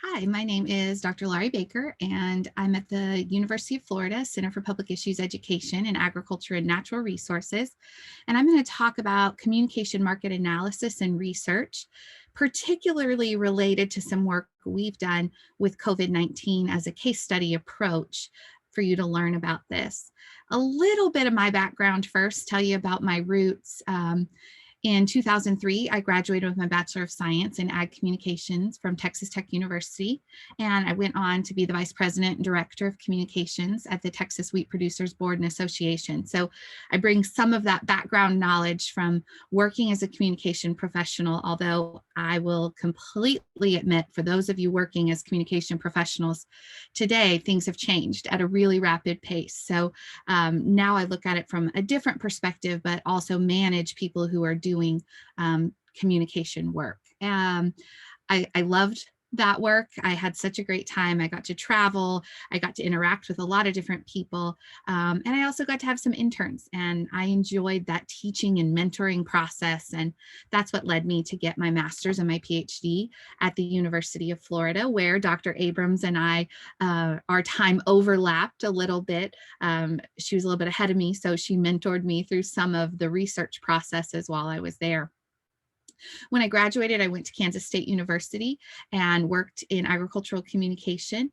Hi, my name is Dr. Lauri Baker, and I'm at the University of Florida Center for Public Issues Education in Agriculture and Natural Resources. And I'm going to talk about communication market analysis and research, particularly related to some work we've done with COVID-19 as a case study approach for you to learn about this. A little bit of my background first, tell you about my roots. In 2003, I graduated with my Bachelor of Science in Ag Communications from Texas Tech University, and I went on to be the Vice President and Director of Communications at the Texas Wheat Producers Board and Association. So I bring some of that background knowledge from working as a communication professional, although I will completely admit, for those of you working as communication professionals today, things have changed at a really rapid pace. So now I look at it from a different perspective, but also manage people who are doing communication work. I loved that work. I had such a great time. I got to travel. I got to interact with a lot of different people. And I also got to have some interns, and I enjoyed that teaching and mentoring process. And that's what led me to get my master's and my PhD at the University of Florida, where Dr. Abrams and I, our time overlapped a little bit. She was a little bit ahead of me, so she mentored me through some of the research processes while I was there. When I graduated, I went to Kansas State University and worked in agricultural communication.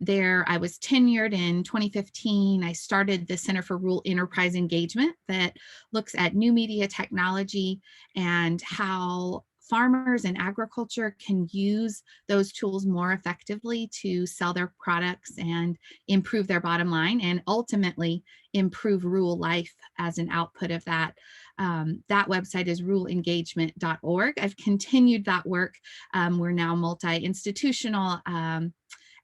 There, I was tenured in 2015. I started the Center for Rural Enterprise Engagement that looks at new media technology and how farmers and agriculture can use those tools more effectively to sell their products and improve their bottom line, and ultimately improve rural life as an output of that. That website is ruralengagement.org. I've continued that work. We're now multi-institutional,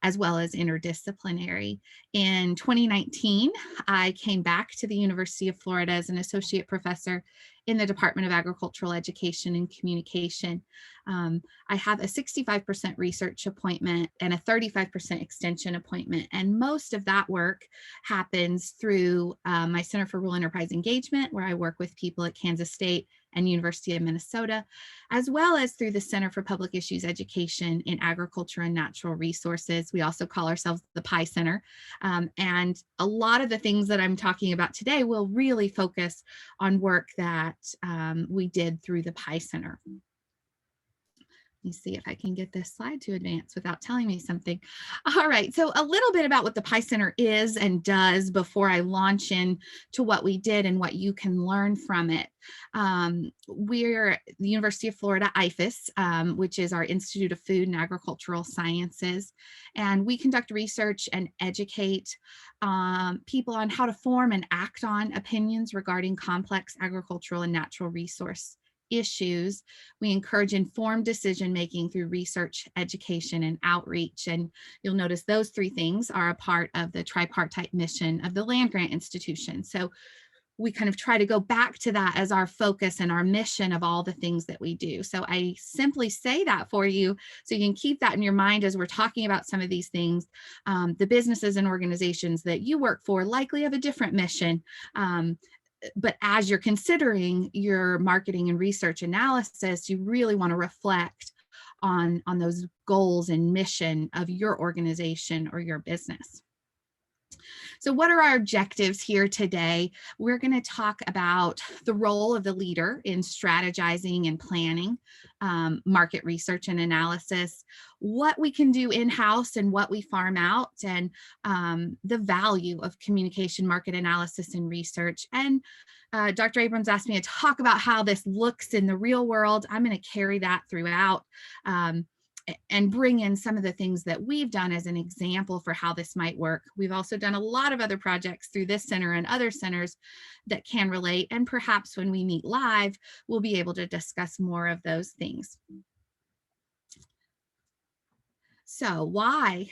as well as interdisciplinary. In 2019, I came back to the University of Florida as an associate professor in the Department of Agricultural Education and Communication. I have a 65% research appointment and a 35% extension appointment. And most of that work happens through my Center for Rural Enterprise Engagement, where I work with people at Kansas State and University of Minnesota, as well as through the Center for Public Issues Education in Agriculture and Natural Resources. We also call ourselves the PI Center. And a lot of the things that I'm talking about today will really focus on work that we did through the PI Center. Let me see if I can get this slide to advance without telling me something. All right, so a little bit about what the PI Center is and does before I launch into what we did and what you can learn from it. We're the University of Florida IFAS, which is our Institute of Food and Agricultural Sciences, and we conduct research and educate people on how to form and act on opinions regarding complex agricultural and natural resource issues. We encourage informed decision-making through research, education, and outreach. And you'll notice those three things are a part of the tripartite mission of the land-grant institution. So we kind of try to go back to that as our focus and our mission of all the things that we do. So I simply say that for you so you can keep that in your mind as we're talking about some of these things. The businesses and organizations that you work for likely have a different mission. But as you're considering your marketing and research analysis, you really want to reflect on those goals and mission of your organization or your business. So what are our objectives here today? We're going to talk about the role of the leader in strategizing and planning market research and analysis, what we can do in-house and what we farm out, and the value of communication market analysis and research. And Dr. Abrams asked me to talk about how this looks in the real world. I'm going to carry that throughout. And bring in some of the things that we've done as an example for how this might work. We've also done a lot of other projects through this center and other centers that can relate, and perhaps when we meet live, we'll be able to discuss more of those things. So why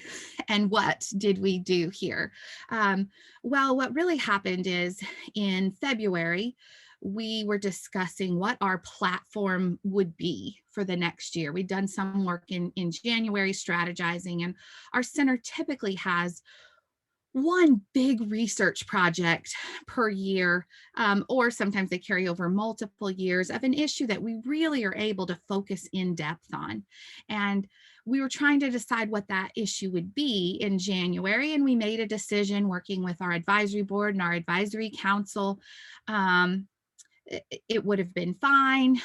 and what did we do here? Well, what really happened is in February, we were discussing what our platform would be for the next year. We'd done some work in January strategizing, and our center typically has one big research project per year, or sometimes they carry over multiple years of an issue that we really are able to focus in depth on. And we were trying to decide what that issue would be in January, and we made a decision working with our advisory board and our advisory council. Um, it would have been fine.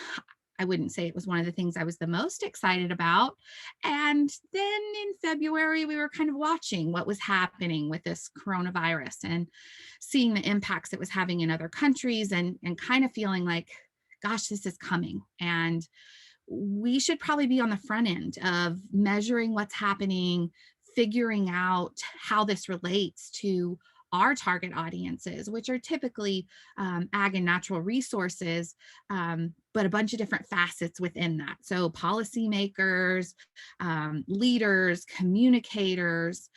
I wouldn't say it was one of the things I was the most excited about. And then in February, we were kind of watching what was happening with this coronavirus and seeing the impacts it was having in other countries, and kind of feeling like, gosh, this is coming. And we should probably be on the front end of measuring what's happening, figuring out how this relates to our target audiences, which are typically ag and natural resources, but a bunch of different facets within that. So policymakers, leaders, communicators,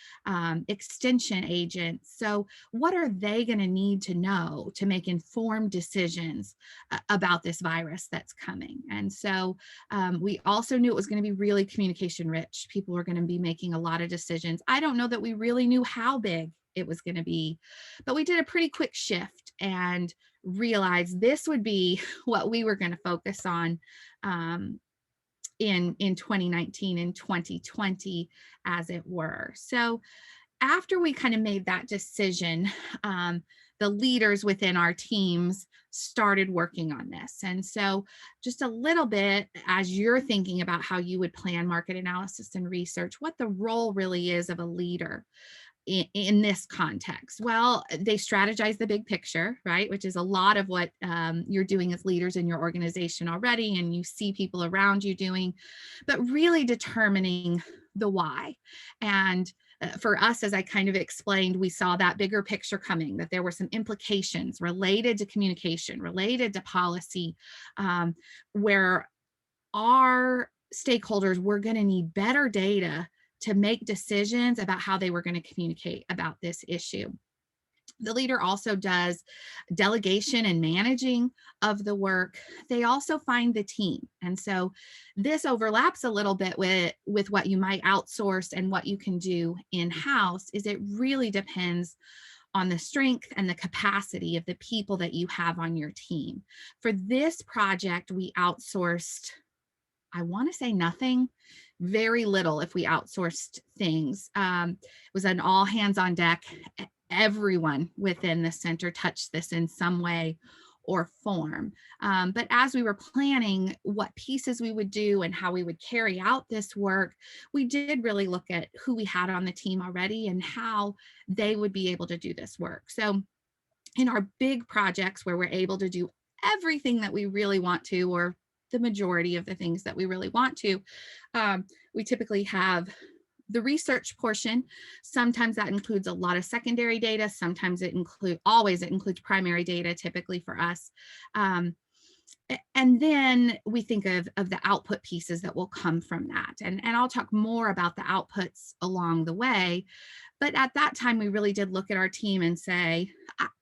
extension agents. So what are they going to need to know to make informed decisions about this virus that's coming? And so we also knew it was going to be really communication rich. People were going to be making a lot of decisions. I don't know that we really knew how big it was going to be, but we did a pretty quick shift and realized this would be what we were going to focus on in 2019 and 2020, as it were. So after we kind of made that decision, the leaders within our teams started working on this. And so just a little bit, as you're thinking about how you would plan market analysis and research, what the role really is of a leader in this context. Well, they strategize the big picture, right? Which is a lot of what you're doing as leaders in your organization already, and you see people around you doing, but really determining the why. And for us, as I kind of explained, we saw that bigger picture coming, that there were some implications related to communication, related to policy, where our stakeholders were going to need better data to make decisions about how they were going to communicate about this issue. The leader also does delegation and managing of the work. They also find the team. And so this overlaps a little bit with what you might outsource and what you can do in-house. Is it really depends on the strength and the capacity of the people that you have on your team. For this project, we outsourced, I want to say nothing, very little if we outsourced things. It was an all hands on deck. Everyone within the center touched this in some way or form. But as we were planning what pieces we would do and how we would carry out this work, we did really look at who we had on the team already and how they would be able to do this work. So in our big projects where we're able to do everything that we really want to, or the majority of the things that we really want to, we typically have the research portion. Sometimes that includes a lot of secondary data. Sometimes it includes primary data, typically for us. And then we think of the output pieces that will come from that. And I'll talk more about the outputs along the way. But at that time, we really did look at our team and say,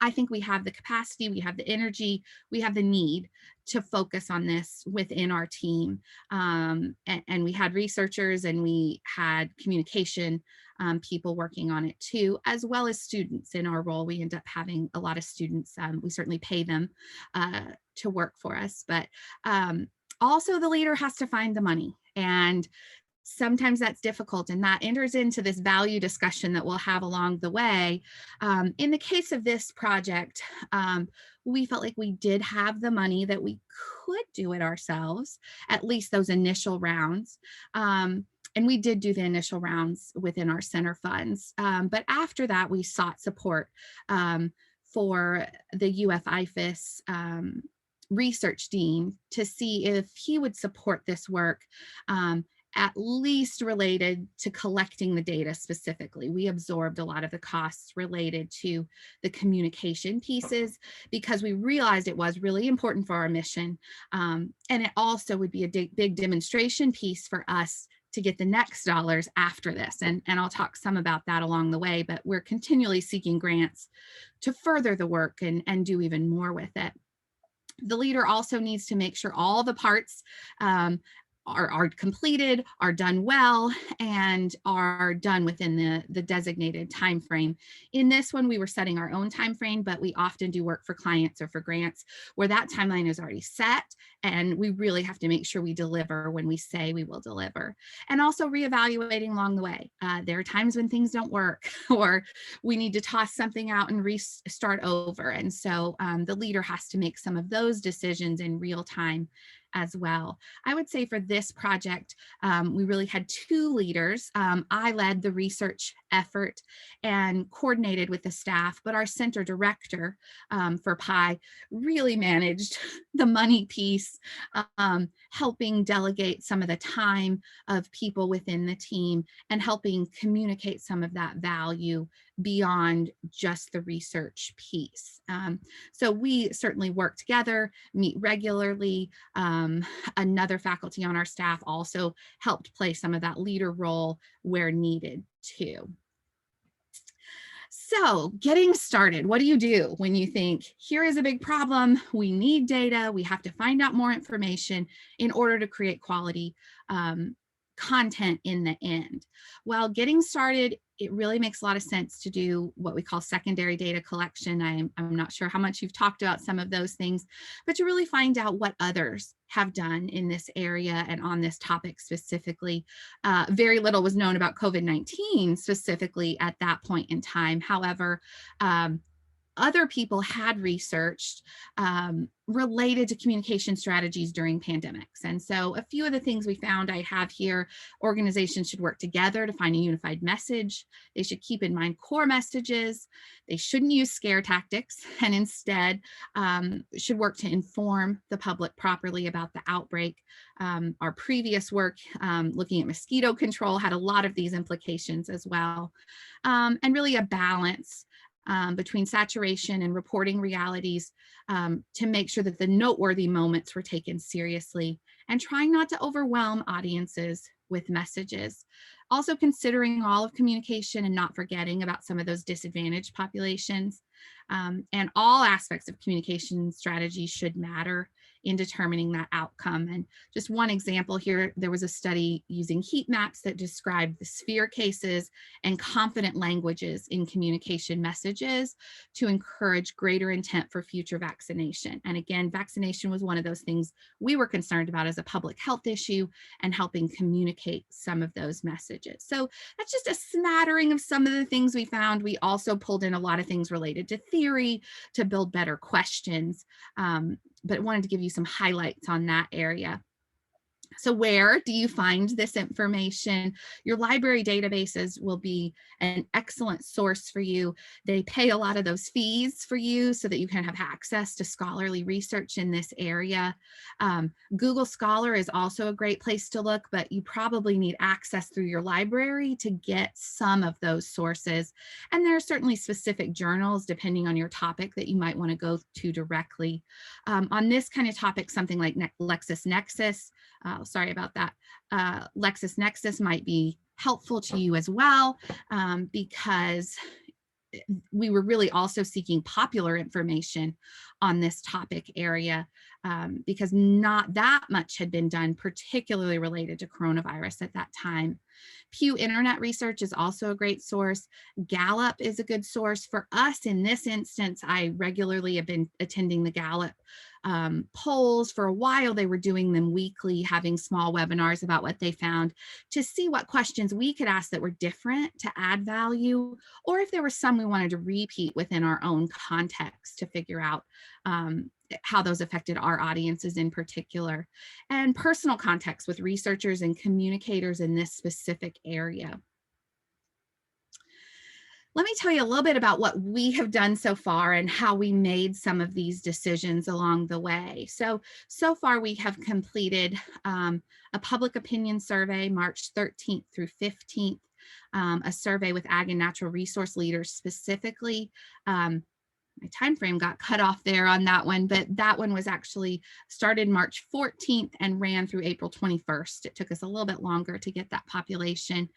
I think we have the capacity, we have the energy, we have the need to focus on this within our team. And we had researchers and we had communication people working on it too, as well as students in our role. We end up having a lot of students. We certainly pay them to work for us, but also the leader has to find the money. And sometimes that's difficult, and that enters into this value discussion that we'll have along the way. In the case of this project, we felt like we did have the money that we could do it ourselves, at least those initial rounds. And we did do the initial rounds within our center funds. But after that, we sought support for the UF-IFAS research dean to see if he would support this work, at least related to collecting the data specifically. We absorbed a lot of the costs related to the communication pieces because we realized it was really important for our mission. And it also would be a big demonstration piece for us to get the next dollars after this. And I'll talk some about that along the way, but we're continually seeking grants to further the work and do even more with it. The leader also needs to make sure all the parts are completed, are done well, and are done within the designated time frame. In this one, we were setting our own time frame, but we often do work for clients or for grants where that timeline is already set, and we really have to make sure we deliver when we say we will deliver. And also reevaluating along the way. There are times when things don't work or we need to toss something out and restart over. And so the leader has to make some of those decisions in real time as well. I would say for this project, we really had two leaders. I led the research effort and coordinated with the staff, but our center director for PI really managed the money piece, helping delegate some of the time of people within the team and helping communicate some of that value beyond just the research piece. So we certainly work together, meet regularly. Another faculty on our staff also helped play some of that leader role where needed too. So getting started, what do you do when you think, here is a big problem, we need data, we have to find out more information in order to create quality content in the end? Well, getting started, it really makes a lot of sense to do what we call secondary data collection. I'm not sure how much you've talked about some of those things, but to really find out what others have done in this area and on this topic specifically. Very little was known about COVID-19 specifically at that point in time. However, other people had researched related to communication strategies during pandemics. And so a few of the things we found I have here: organizations should work together to find a unified message. They should keep in mind core messages. They shouldn't use scare tactics and instead should work to inform the public properly about the outbreak. Our previous work looking at mosquito control had a lot of these implications as well. And really a balance between saturation and reporting realities to make sure that the noteworthy moments were taken seriously, and trying not to overwhelm audiences with messages. Also considering all of communication and not forgetting about some of those disadvantaged populations. And all aspects of communication strategy should matter in determining that outcome. And just one example here, there was a study using heat maps that described the sphere cases and confident languages in communication messages to encourage greater intent for future vaccination. And again, vaccination was one of those things we were concerned about as a public health issue and helping communicate some of those messages. So that's just a smattering of some of the things we found. We also pulled in a lot of things related to theory to build better questions, but wanted to give you some highlights on that area. So where do you find this information? Your library databases will be an excellent source for you. They pay a lot of those fees for you so that you can have access to scholarly research in this area. Google Scholar is also a great place to look, but you probably need access through your library to get some of those sources. And there are certainly specific journals, depending on your topic, that you might want to go to directly. On this kind of topic, something like LexisNexis, sorry about that. LexisNexis might be helpful to you as well, because we were really also seeking popular information on this topic area, because not that much had been done, particularly related to coronavirus at that time. Pew Internet Research is also a great source. Gallup is a good source. For us in this instance, I regularly have been attending the Gallup polls. For a while, they were doing them weekly, having small webinars about what they found to see what questions we could ask that were different to add value, or if there were some we wanted to repeat within our own context to figure out how those affected our audiences in particular, and personal context with researchers and communicators in this specific area. Let me tell you a little bit about what we have done so far and how we made some of these decisions along the way. So far we have completed a public opinion survey March 13th through 15th, a survey with ag and natural resource leaders specifically. My time frame got cut off there on that one, but that one was actually started March 14th and ran through April 21st. It took us a little bit longer to get that population.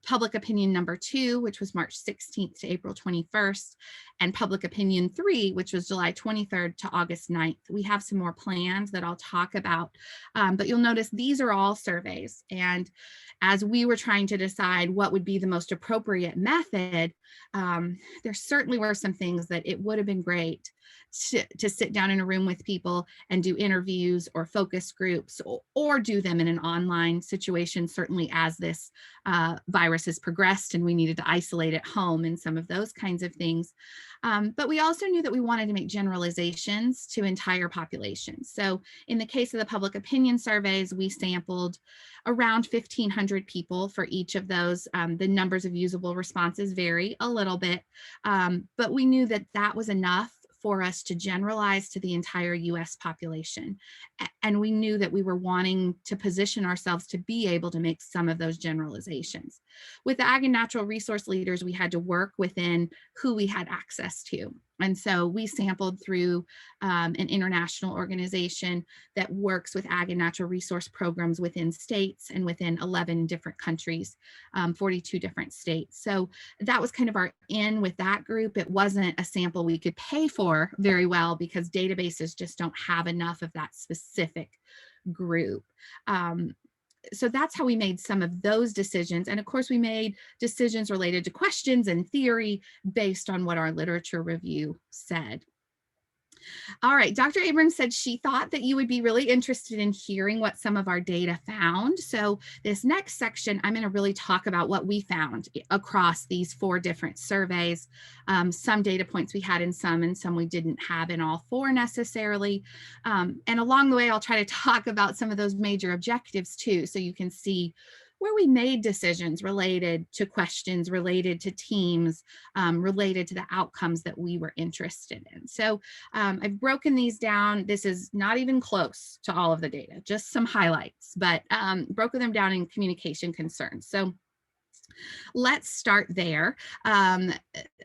public opinion number 2, which was March 16th to April 21st, and public opinion 3, which was July 23rd to August 9th. We have some more plans that I'll talk about, but you'll notice these are all surveys. And as we were trying to decide what would be the most appropriate method, there certainly were some things that it would have been great to sit down in a room with people and do interviews or focus groups, or do them in an online situation, certainly as this virus has progressed and we needed to isolate at home and some of those kinds of things. But we also knew that we wanted to make generalizations to entire populations. So in the case of the public opinion surveys, we sampled around 1,500 people for each of those. The numbers of usable responses vary a little bit, but we knew that that was enough for us to generalize to the entire US population. And we knew that we were wanting to position ourselves to be able to make some of those generalizations. With the ag and natural resource leaders, we had to work within who we had access to. And so we sampled through an international organization that works with ag and natural resource programs within states and within 11 different countries, 42 different states. So that was kind of our in with that group. It wasn't a sample we could pay for very well because databases just don't have enough of that specific group. So that's how we made some of those decisions. And of course, we made decisions related to questions and theory based on what our literature review said. All right, Dr. Abrams said she thought that you would be really interested in hearing what some of our data found. So this next section, I'm going to really talk about what we found across these 4 different surveys. Some data points we had in some and some we didn't have in all 4 necessarily. And along the way, I'll try to talk about some of those major objectives too, so you can see where we made decisions related to questions, related to teams, related to the outcomes that we were interested in. So I've broken these down. This is not even close to all of the data, just some highlights, but broken them down in communication concerns. So let's start there.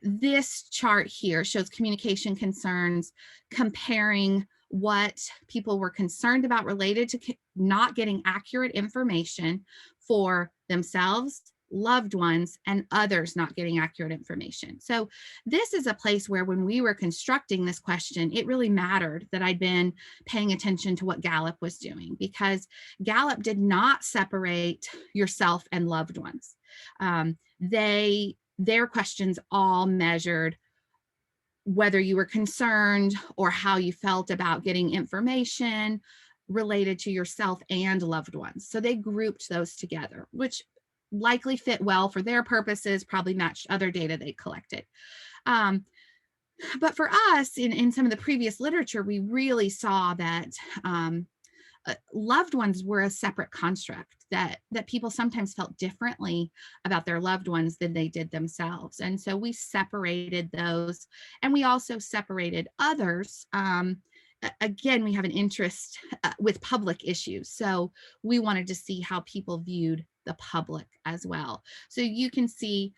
This chart here shows communication concerns comparing what people were concerned about related to not getting accurate information for themselves, loved ones, and others not getting accurate information. So this is a place where when we were constructing this question, it really mattered that I'd been paying attention to what Gallup was doing, because Gallup did not separate yourself and loved ones. Their questions all measured whether you were concerned or how you felt about getting information related to yourself and loved ones. So they grouped those together, which likely fit well for their purposes, probably matched other data they collected. But for us, in some of the previous literature, we really saw that loved ones were a separate construct, that people sometimes felt differently about their loved ones than they did themselves. And so we separated those, and we also separated others. Again, we have an interest with public issues. So we wanted to see how people viewed the public as well. So you can see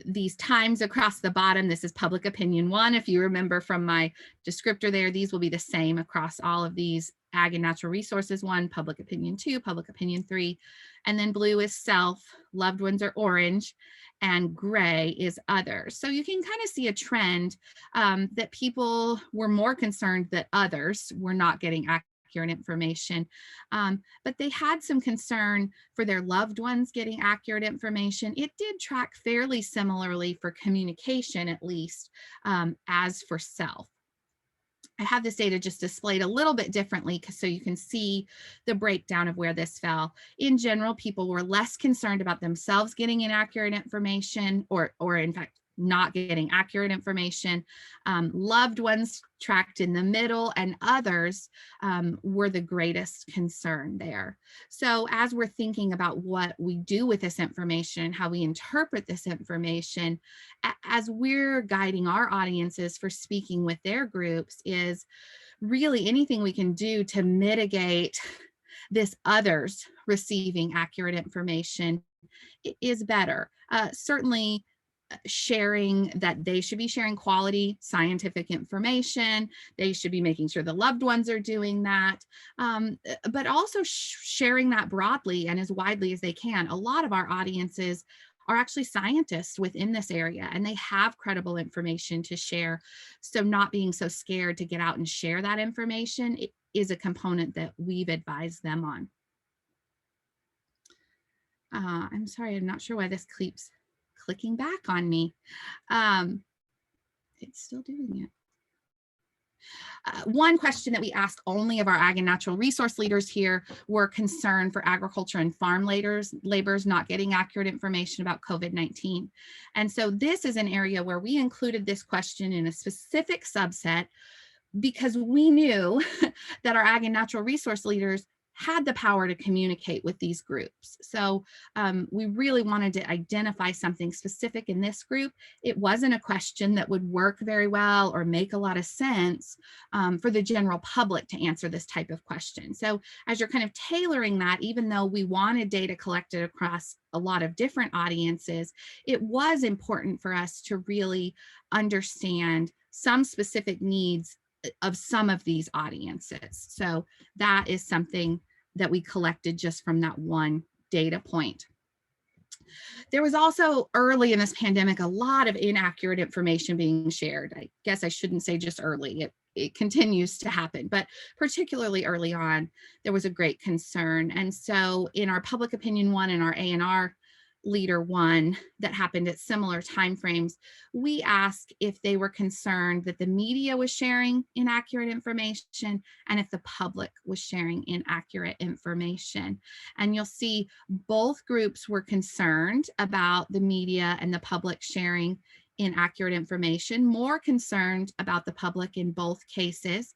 these times across the bottom. This is public opinion 1. If you remember from my descriptor there, these will be the same across all of these. Ag and natural resources 1, public opinion 2, public opinion 3, and then blue is self, loved ones are orange, and gray is others. So you can kind of see a trend that people were more concerned that others were not getting accurate information, but they had some concern for their loved ones getting accurate information. It did track fairly similarly for communication, at least, as for self. I have this data just displayed a little bit differently so you can see the breakdown of where this fell. In general, people were less concerned about themselves getting inaccurate information, or in fact, not getting accurate information. Loved ones tracked in the middle, and others were the greatest concern there. So as we're thinking about what we do with this information, how we interpret this information, as we're guiding our audiences for speaking with their groups, is really anything we can do to mitigate this others receiving accurate information is better. Certainly, sharing that they should be sharing quality scientific information. They should be making sure the loved ones are doing that, but also sharing that broadly and as widely as they can. A lot of our audiences are actually scientists within this area, and they have credible information to share. So not being so scared to get out and share that information is a component that we've advised them on. I'm sorry, I'm not sure why this keeps clicking back on me. It's still doing it. One question that we ask only of our ag and natural resource leaders here were concerned for agriculture and farm laborers not getting accurate information about COVID-19. And so this is an area where we included this question in a specific subset because we knew that our ag and natural resource leaders had the power to communicate with these groups. So we really wanted to identify something specific in this group. It wasn't a question that would work very well or make a lot of sense for the general public to answer this type of question. So as you're kind of tailoring that, even though we wanted data collected across a lot of different audiences, it was important for us to really understand some specific needs of some of these audiences. So that is something that we collected just from that one data point. There was also early in this pandemic a lot of inaccurate information being shared. I guess I shouldn't say just early, it continues to happen, but particularly early on, there was a great concern. And so in our public opinion one and our A&R leader one that happened at similar timeframes, we asked if they were concerned that the media was sharing inaccurate information and if the public was sharing inaccurate information. And you'll see both groups were concerned about the media and the public sharing inaccurate information, more concerned about the public in both cases.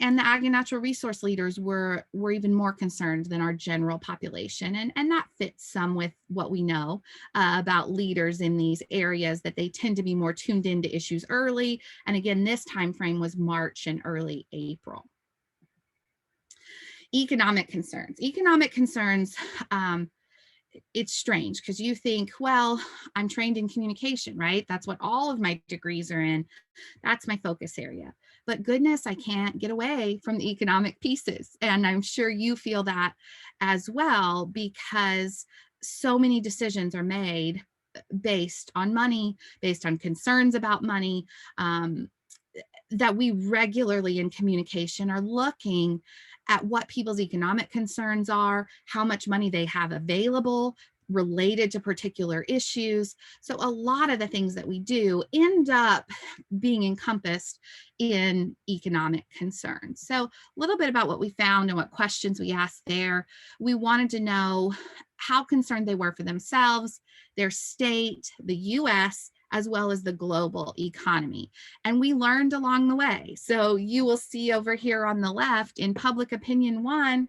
And the ag and natural resource leaders were even more concerned than our general population. And that fits some with what we know about leaders in these areas, that they tend to be more tuned into issues early. And again, this time frame was March and early April. Economic concerns. It's strange because you think, well, I'm trained in communication, right? That's what all of my degrees are in. That's my focus area. But goodness, I can't get away from the economic pieces. And I'm sure you feel that as well, because so many decisions are made based on money, based on concerns about money, that we regularly in communication are looking at what people's economic concerns are, how much money they have available related to particular issues. So a lot of the things that we do end up being encompassed in economic concerns. So a little bit about what we found and what questions we asked there. We wanted to know how concerned they were for themselves, their state, the US, as well as the global economy. And we learned along the way. So you will see over here on the left in public opinion one,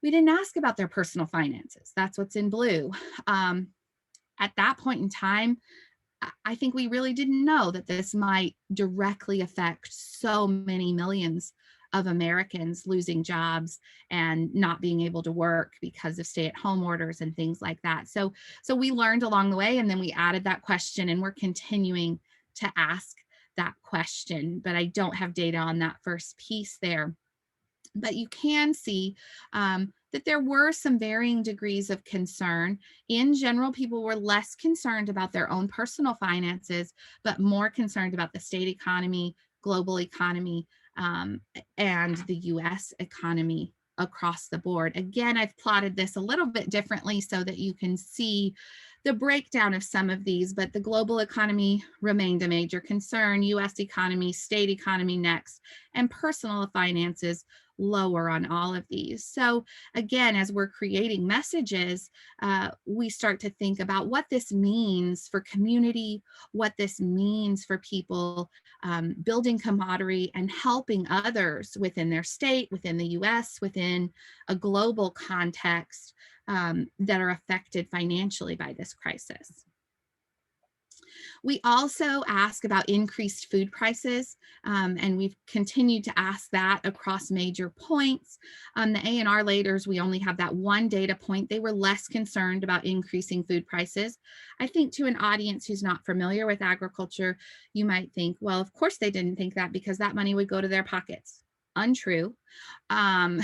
we didn't ask about their personal finances. That's what's in blue. At that point in time, I think we really didn't know that this might directly affect so many millions of Americans losing jobs and not being able to work because of stay-at-home orders and things like that. So we learned along the way, and then we added that question, and we're continuing to ask that question, but I don't have data on that first piece there. But you can see that there were some varying degrees of concern. In general, people were less concerned about their own personal finances, but more concerned about the state economy, global economy, and the US economy across the board. Again, I've plotted this a little bit differently so that you can see the breakdown of some of these, but the global economy remained a major concern, US economy, state economy next, and personal finances lower on all of these. So again, as we're creating messages, we start to think about what this means for community, what this means for people building camaraderie and helping others within their state, within the US, within a global context that are affected financially by this crisis. We also ask about increased food prices, and we've continued to ask that across major points. The A&R leaders, we only have that one data point. They were less concerned about increasing food prices. I think to an audience who's not familiar with agriculture, you might think, well, of course they didn't think that because that money would go to their pockets. Untrue. um,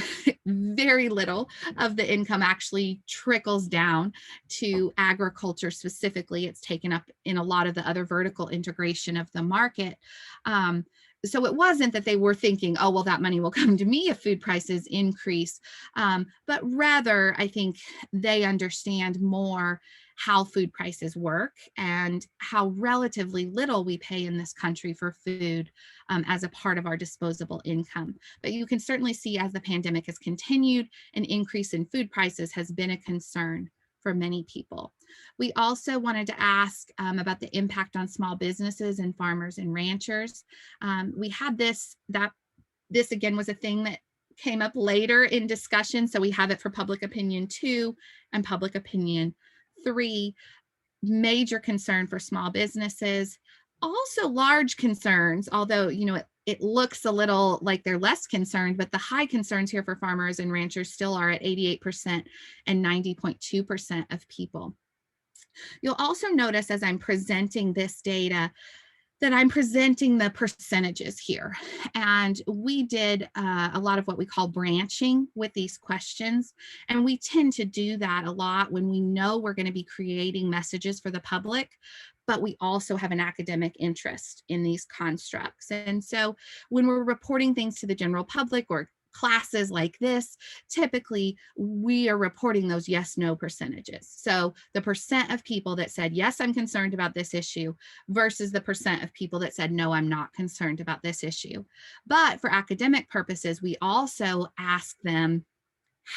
Very little of the income actually trickles down to agriculture specifically. It's taken up in a lot of the other vertical integration of the market. Um, so it wasn't that they were thinking, oh, well, that money will come to me if food prices increase. But rather, I think they understand more how food prices work and how relatively little we pay in this country for food as a part of our disposable income. But you can certainly see as the pandemic has continued, an increase in food prices has been a concern for many people. We also wanted to ask about the impact on small businesses and farmers and ranchers. We had this again was a thing that came up later in discussion. So we have it for public opinion 2 and public opinion 3. Major concern for small businesses, also large concerns, although, it looks a little like they're less concerned, but the high concerns here for farmers and ranchers still are at 88% and 90.2% of people. You'll also notice as I'm presenting this data that I'm presenting the percentages here. And we did a lot of what we call branching with these questions. And we tend to do that a lot when we know we're going to be creating messages for the public, but we also have an academic interest in these constructs. And so when we're reporting things to the general public or classes like this, typically we are reporting those yes, no percentages. So the percent of people that said, yes, I'm concerned about this issue versus the percent of people that said, no, I'm not concerned about this issue. But for academic purposes, we also ask them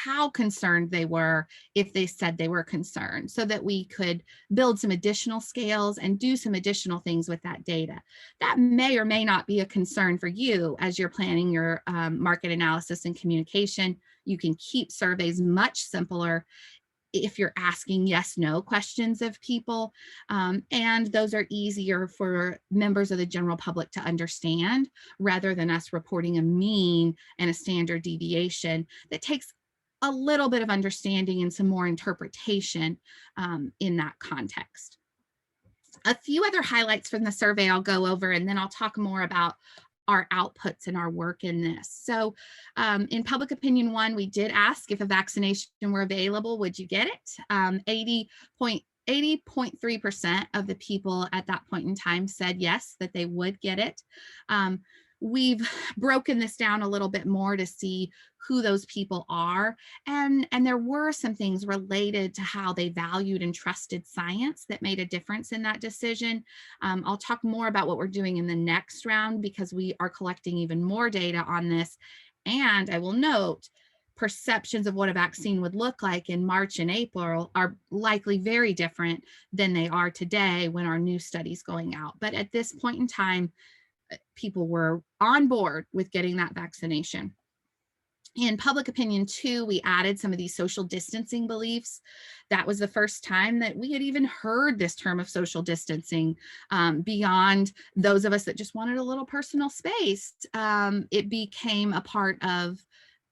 how concerned they were if they said they were concerned, so that we could build some additional scales and do some additional things with that data. That may or may not be a concern for you as you're planning your market analysis and communication. You can keep surveys much simpler if you're asking yes, no questions of people. And those are easier for members of the general public to understand rather than us reporting a mean and a standard deviation that takes a little bit of understanding and some more interpretation in that context. A few other highlights from the survey I'll go over, and then I'll talk more about our outputs and our work in this. So in public opinion 1, we did ask if a vaccination were available, would you get it? 80.3% of the people at that point in time said yes, that they would get it. We've broken this down a little bit more to see who those people are. And there were some things related to how they valued and trusted science that made a difference in that decision. I'll talk more about what we're doing in the next round because we are collecting even more data on this. And I will note, perceptions of what a vaccine would look like in March and April are likely very different than they are today when our new study's going out. But at this point in time, people were on board with getting that vaccination. In public opinion 2, we added some of these social distancing beliefs. That was the first time that we had even heard this term of social distancing beyond those of us that just wanted a little personal space. It became a part of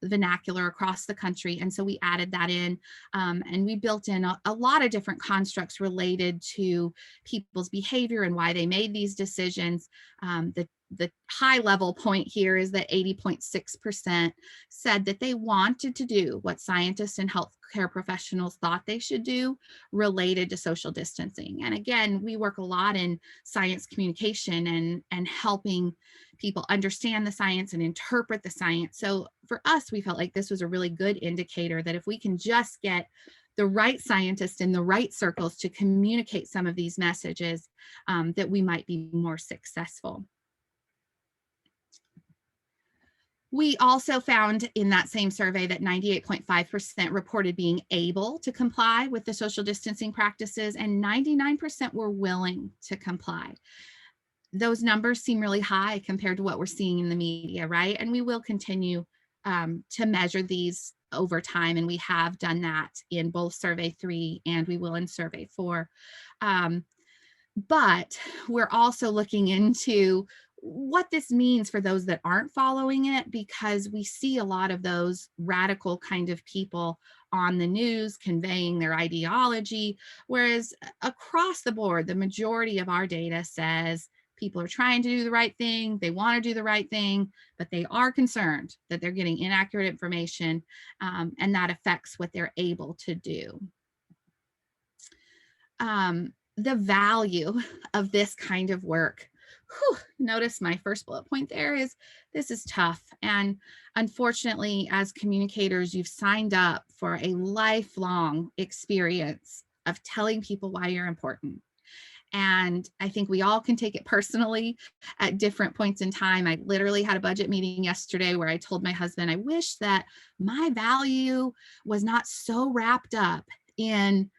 vernacular across the country. And so we added that in and we built in a lot of different constructs related to people's behavior and why they made these decisions. The high level point here is that 80.6% said that they wanted to do what scientists and healthcare professionals thought they should do related to social distancing. And again, we work a lot in science communication and helping people understand the science and interpret the science. So for us, we felt like this was a really good indicator that if we can just get the right scientists in the right circles to communicate some of these messages, that we might be more successful. We also found in that same survey that 98.5% reported being able to comply with the social distancing practices and 99% were willing to comply. Those numbers seem really high compared to what we're seeing in the media, right? And we will continue to measure these over time, and we have done that in both survey 3 and we will in survey 4. But we're also looking into what this means for those that aren't following it, because we see a lot of those radical kind of people on the news conveying their ideology, whereas across the board, the majority of our data says people are trying to do the right thing, they want to do the right thing, but they are concerned that they're getting inaccurate information, and that affects what they're able to do. The value of this kind of work. Notice my first bullet point there is this is tough. And unfortunately, as communicators, you've signed up for a lifelong experience of telling people why you're important. And I think we all can take it personally at different points in time. I literally had a budget meeting yesterday where I told my husband, I wish that my value was not so wrapped up in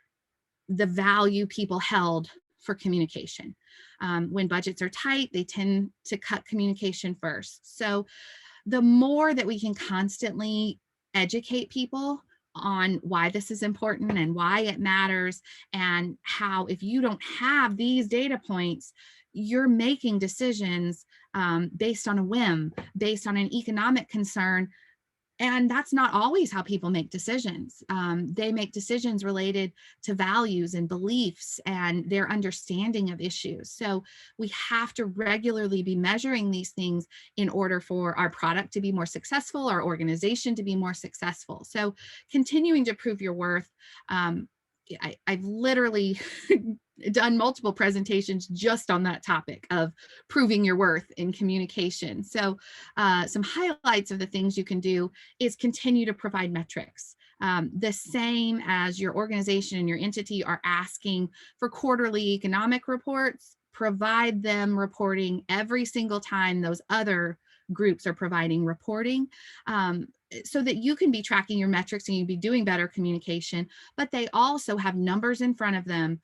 the value people held for communication. When budgets are tight, they tend to cut communication first. So the more that we can constantly educate people on why this is important and why it matters, and how if you don't have these data points, you're making decisions based on a whim, based on an economic concern. And that's not always how people make decisions. They make decisions related to values and beliefs and their understanding of issues. So we have to regularly be measuring these things in order for our product to be more successful, our organization to be more successful. So continuing to prove your worth. I've literally done multiple presentations just on that topic of proving your worth in communication. So some highlights of the things you can do is continue to provide metrics. The same as your organization and your entity are asking for quarterly economic reports, provide them reporting every single time those other groups are providing reporting, so that you can be tracking your metrics and you be doing better communication, but they also have numbers in front of them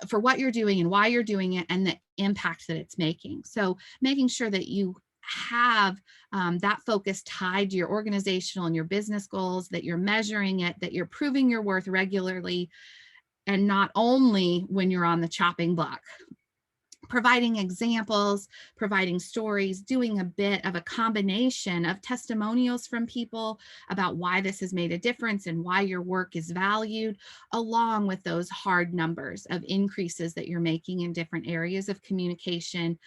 for what you're doing and why you're doing it and the impact that it's making. So making sure that you have that focus tied to your organizational and your business goals, that you're measuring it, that you're proving your worth regularly, and not only when you're on the chopping block. Providing examples, providing stories, doing a bit of a combination of testimonials from people about why this has made a difference and why your work is valued, along with those hard numbers of increases that you're making in different areas of communication,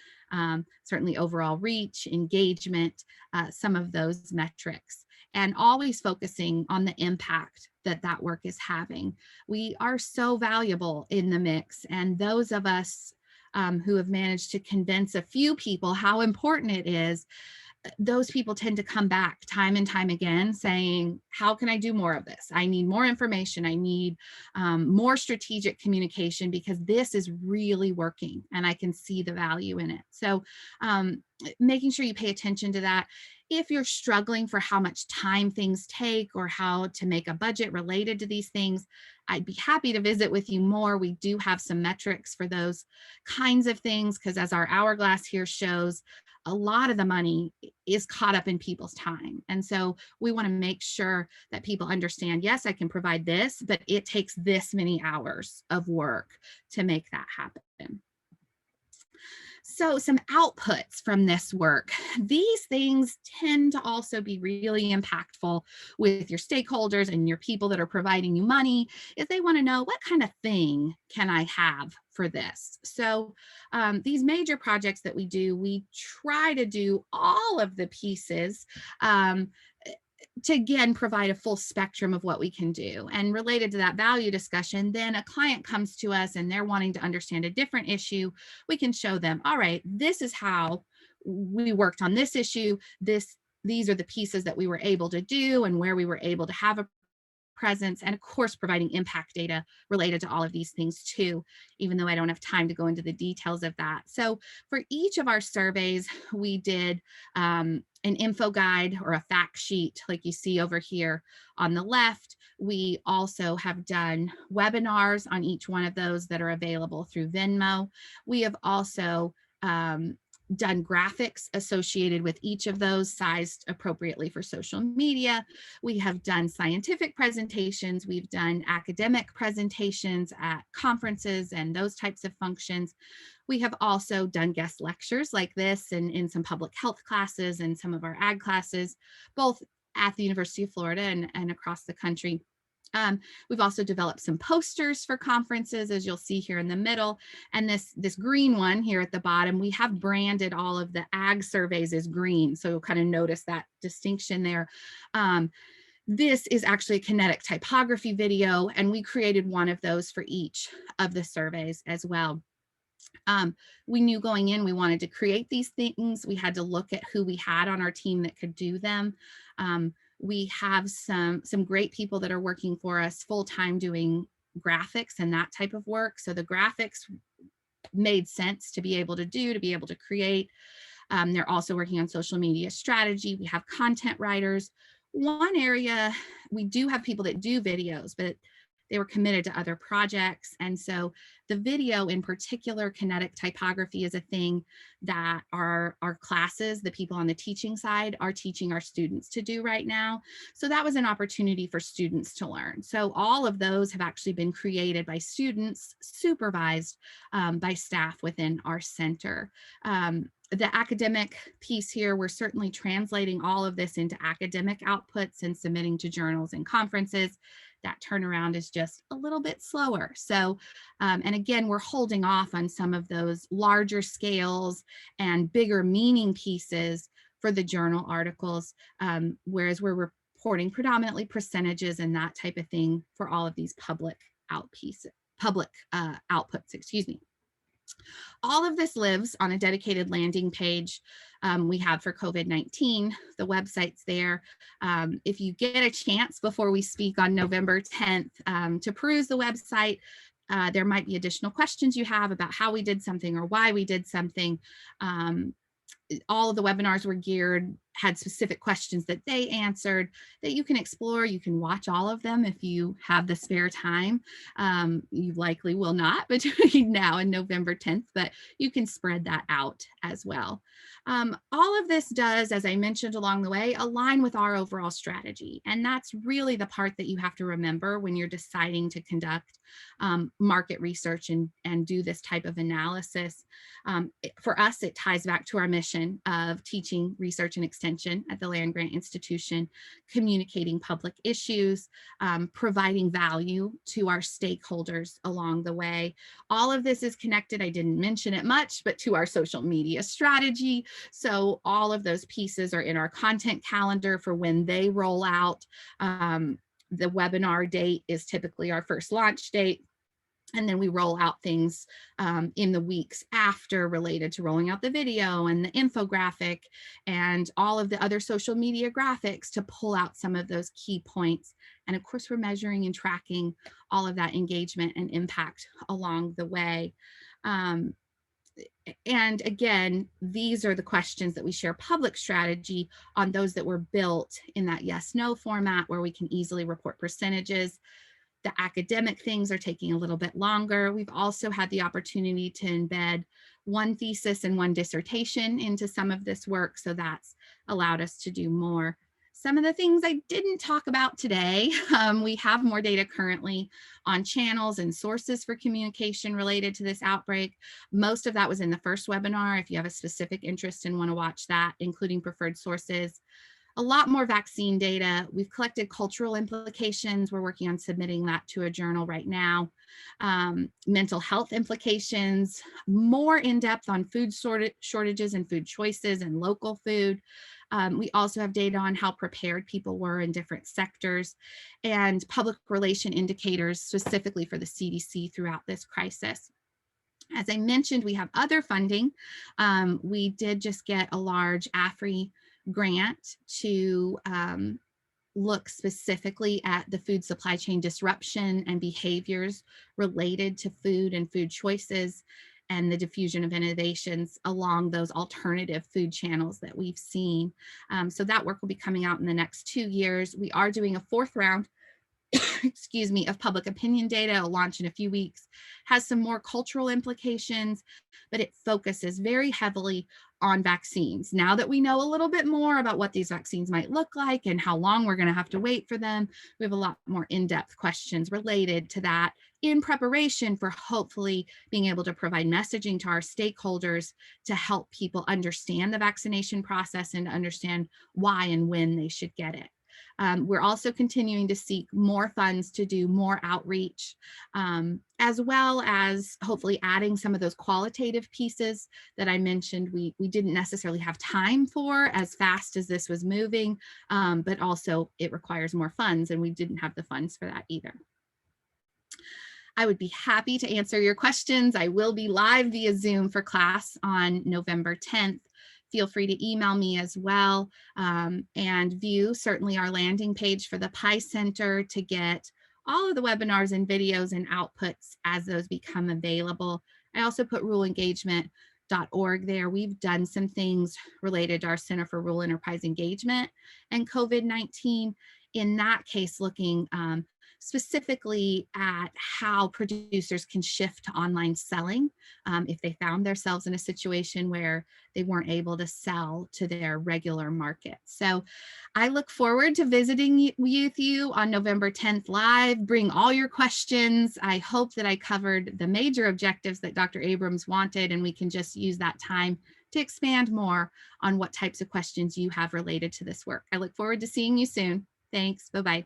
certainly overall reach, engagement, some of those metrics, and always focusing on the impact that that work is having. We are so valuable in the mix, and those of us who have managed to convince a few people how important it is, those people tend to come back time and time again saying, how can I do more of this? I need more information. I need more strategic communication because this is really working and I can see the value in it. So making sure you pay attention to that. If you're struggling for how much time things take or how to make a budget related to these things, I'd be happy to visit with you more. We do have some metrics for those kinds of things, because as our hourglass here shows, a lot of the money is caught up in people's time. And so we want to make sure that people understand, yes, I can provide this, but it takes this many hours of work to make that happen. So some outputs from this work. These things tend to also be really impactful with your stakeholders and your people that are providing you money, if they want to know what kind of thing can I have for this. So these major projects that we do, we try to do all of the pieces to again provide a full spectrum of what we can do. And related to that value discussion, then a client comes to us and they're wanting to understand a different issue. We can show them, all right, this is how we worked on this issue. These are the pieces that we were able to do and where we were able to have a presence, and of course providing impact data related to all of these things too, even though I don't have time to go into the details of that. So for each of our surveys, we did an info guide or a fact sheet like you see over here on the left. We also have done webinars on each one of those that are available through Venmo. We have also done graphics associated with each of those, sized appropriately for social media. We have done scientific presentations. We've done academic presentations at conferences and those types of functions. We have also done guest lectures like this and in some public health classes and some of our ag classes, both at the University of Florida and across the country. We've also developed some posters for conferences, as you'll see here in the middle. And this green one here at the bottom, we have branded all of the ag surveys as green. So you'll kind of notice that distinction there. This is actually a kinetic typography video, and we created one of those for each of the surveys as well. We knew going in we wanted to create these things. We had to look at who we had on our team that could do them. We have some great people that are working for us full-time doing graphics and that type of work. So the graphics made sense to be able to do, to be able to create. They're also working on social media strategy. We have content writers. One area, we do have people that do videos, but they were committed to other projects. And so the video in particular, kinetic typography, is a thing that our classes, the people on the teaching side, are teaching our students to do right now. So that was an opportunity for students to learn. So all of those have actually been created by students, supervised by staff within our center. The academic piece here, we're certainly translating all of this into academic outputs and submitting to journals and conferences. That turnaround is just a little bit slower. So, and again, we're holding off on some of those larger scales and bigger meaning pieces for the journal articles, whereas we're reporting predominantly percentages and that type of thing for all of these public outputs, excuse me. All of this lives on a dedicated landing page we have for COVID-19. The website's there. If you get a chance before we speak on November 10th to peruse the website, there might be additional questions you have about how we did something or why we did something. All of the webinars were geared, had specific questions that they answered that you can explore. You can watch all of them if you have the spare time. You likely will not between now and November 10th, but you can spread that out as well. All of this does, as I mentioned along the way, align with our overall strategy. And that's really the part that you have to remember when you're deciding to conduct market research and do this type of analysis. For us, it ties back to our mission of teaching research and extension at the Land Grant Institution, communicating public issues, providing value to our stakeholders along the way. All of this is connected, I didn't mention it much, but to our social media strategy. So all of those pieces are in our content calendar for when they roll out. The webinar date is typically our first launch date. And then we roll out things in the weeks after related to rolling out the video and the infographic and all of the other social media graphics to pull out some of those key points. And of course, we're measuring and tracking all of that engagement and impact along the way. And again, these are the questions that we share public strategy on, those that were built in that yes/no format where we can easily report percentages. The academic things are taking a little bit longer. We've also had the opportunity to embed one thesis and one dissertation into some of this work, so that's allowed us to do more. Some of the things I didn't talk about today, we have more data currently on channels and sources for communication related to this outbreak. Most of that was in the first webinar. If you have a specific interest and want to watch that, including preferred sources. A lot more vaccine data. We've collected cultural implications. We're working on submitting that to a journal right now. Mental health implications, more in depth on food shortages and food choices and local food. We also have data on how prepared people were in different sectors and public relation indicators specifically for the CDC throughout this crisis. As I mentioned, we have other funding. We did just get a large AFRI grant to look specifically at the food supply chain disruption and behaviors related to food and food choices and the diffusion of innovations along those alternative food channels that we've seen. So that work will be coming out in the next 2 years. We are doing a fourth round excuse me, of public opinion data. It'll launch in a few weeks, has some more cultural implications, but it focuses very heavily on vaccines. Now that we know a little bit more about what these vaccines might look like and how long we're going to have to wait for them, we have a lot more in-depth questions related to that in preparation for hopefully being able to provide messaging to our stakeholders to help people understand the vaccination process and understand why and when they should get it. We're also continuing to seek more funds to do more outreach, as well as hopefully adding some of those qualitative pieces that I mentioned we didn't necessarily have time for as fast as this was moving, but also it requires more funds, and we didn't have the funds for that either. I would be happy to answer your questions. I will be live via Zoom for class on November 10th. Feel free to email me as well, and view certainly our landing page for the PI Center to get all of the webinars and videos and outputs as those become available. I also put ruleengagement.org there. We've done some things related to our Center for Rural Enterprise Engagement and COVID-19. In that case, looking specifically at how producers can shift to online selling if they found themselves in a situation where they weren't able to sell to their regular market. So I look forward to visiting with you on November 10th live. Bring all your questions. I hope that I covered the major objectives that Dr. Abrams wanted, and we can just use that time to expand more on what types of questions you have related to this work. I look forward to seeing you soon. Thanks. Bye-bye.